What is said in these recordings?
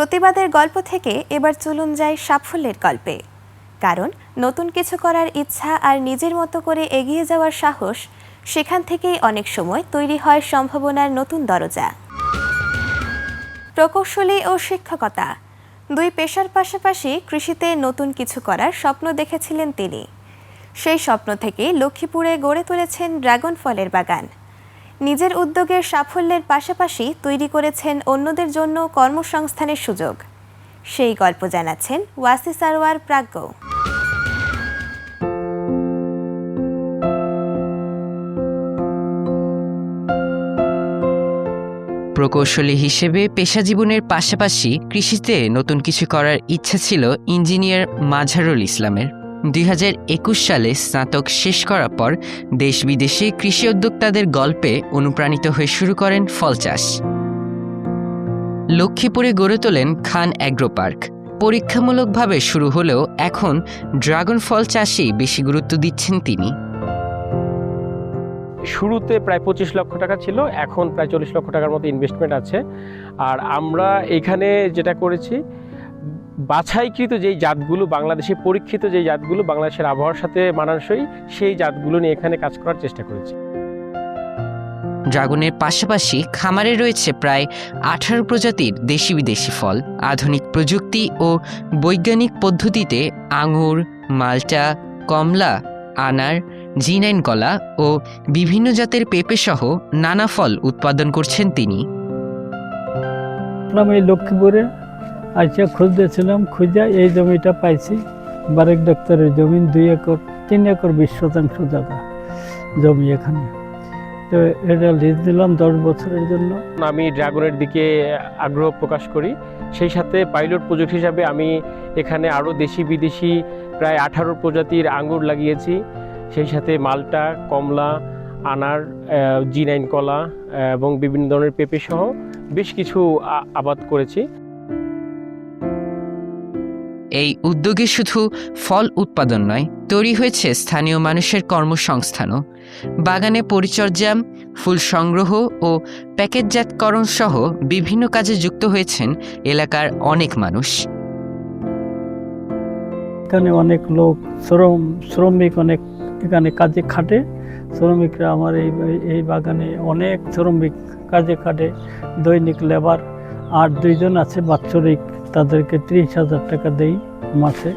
প্রতিবাদের গল্প থেকে এবার চলুন যাই সাফল্যের গল্পে। কারণ নতুন কিছু করার ইচ্ছা আর নিজের মতো করে এগিয়ে যাওয়ার সাহস, সেখান থেকেই অনেক সময় তৈরি হয় সম্ভাবনার নতুন দরজা। প্রকৌশলী ও শিক্ষকতা দুই পেশার পাশাপাশি কৃষিতে নতুন কিছু করার স্বপ্ন দেখেছিলেন তিনি। সেই স্বপ্ন থেকে লক্ষ্মীপুরে গড়ে তুলেছেন ড্রাগন ফলের বাগান। নিজের উদ্যোগের সাফল্যের পাশাপাশি তৈরি করেছেন অন্যদের জন্য কর্মসংস্থানের সুযোগ। সেই গল্প জানাচ্ছেন ওয়াসি সারোয়ার প্রাজ্ঞ। প্রকৌশলী হিসেবে পেশাজীবনের পাশাপাশি কৃষিতে নতুন কিছু করার ইচ্ছা ছিল ইঞ্জিনিয়ার মাঝারুল ইসলামের। 2021 সালে স্নাতক শেষ করার পর দেশ বিদেশে কৃষি উদ্যোক্তাদের গল্পে অনুপ্রাণিত হয়ে শুরু করেন ফল চাষ। লক্ষ্মীপুরে গড়ে তোলেন খান অ্যাগ্রো পার্ক। পরীক্ষামূলকভাবে শুরু হলেও এখন ড্রাগন ফল চাষেই বেশি গুরুত্ব দিচ্ছেন তিনি। শুরুতে প্রায় 25 লক্ষ টাকা ছিল, এখন প্রায় 40 লক্ষ টাকার মতো ইনভেস্টমেন্ট আছে। আর আমরা এখানে যেটা করেছি, বাছাইকৃত যেই জাতগুলো, বাংলাদেশে পরীক্ষিত যেই জাতগুলো বাংলাদেশের আবহাওয়ার সাথে মানানসই, সেই জাতগুলো নিয়ে এখানে কাজ করার চেষ্টা করেছি। ড্রাগনের পাশাপাশি খামারে রয়েছে প্রায় 18 প্রজাতির দেশি বিদেশি ফল। আধুনিক প্রযুক্তি ও বৈজ্ঞানিক পদ্ধতিতে আঙুর, মাল্টা, কমলা, আনার, জি9 কলা ও বিভিন্ন জাতের পেঁপে সহ নানা ফল উৎপাদন করছেন তিনি। আমি লক্ষ্মীপুরে আইসা খুঁজতেছিলাম, খুঁজে এই জমিটা পাইছি। বারেক ডাক্তারের জমি 2 একর 3 একর 20% জায়গা জমি এখানে। তো এটা লিজ দিলাম 10 বছরের জন্য। আমি ড্রাগনের দিকে আগ্রহ প্রকাশ করি, সেই সাথে পাইলট প্রজেক্ট হিসাবে আমি এখানে আরও দেশি বিদেশি প্রায় 18 প্রজাতির আঙ্গুর লাগিয়েছি। সেই সাথে মাল্টা, কমলা, আনার, জি9 কলা এবং বিভিন্ন ধরনের পেঁপে সহ বেশ কিছু আবাদ করেছি। এই উদ্যোগে শুধু ফল উৎপাদন নয়, তৈরি হয়েছে স্থানীয় মানুষের কর্মসংস্থানও। বাগানে পরিচর্যা, ফুল সংগ্রহ ও প্যাকেটজাতকরণ সহ বিভিন্ন কাজে যুক্ত হয়েছেন এলাকার অনেক মানুষ। এখানে অনেক লোক শ্রমিক অনেক এখানে কাজে খাটে। শ্রমিকরা আমার এই বাগানে অনেক শ্রমিক কাজে খাটে, দৈনিক লেবার। আর 2 জন আছে বাৎসরিক, তাদেরকে 30,000 টাকা দেই মাসে।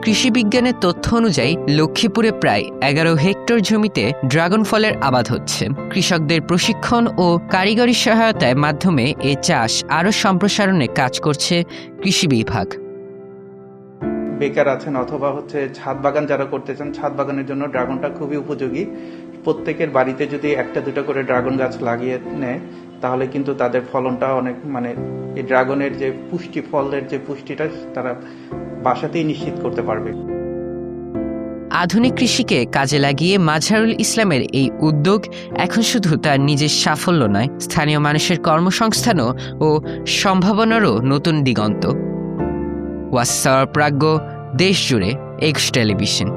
কৃষি বিজ্ঞানের তথ্য অনুযায়ী লক্ষ্মীপুরে প্রায় 11 হেক্টর জমিতে ড্রাগন ফলের আবাদ হচ্ছে। কৃষকদের প্রশিক্ষণ ও কারিগরি সহায়তার মাধ্যমে এ চাষ আরও সম্প্রসারণে কাজ করছে কৃষি বিভাগ। বেকার আছেন অথবা ছাদ বাগান যারা করতে চান, ছাদ বাগানের জন্য ড্রাগনটা খুবই উপযোগী। প্রত্যেকের বাড়িতে যদি 1-2টা করে ড্রাগন গাছ লাগিয়ে নেয়, তাহলে কিন্তু তাদের ফলনটা অনেক, এই ড্রাগনের যে পুষ্টি, ফলের যে পুষ্টিটা তারা বাসাতেই নিশ্চিত করতে পারবে। আধুনিক কৃষিকে কাজে লাগিয়ে মাঝারুল ইসলামের এই উদ্যোগ এখন শুধু তার নিজের সাফল্য নয়, স্থানীয় মানুষের কর্মসংস্থানও ও সম্ভাবনারও নতুন দিগন্ত। ওয়াসি সারোয়ার প্রাজ্ঞ, দেশ জুড়ে এক্স টেলিভিশন।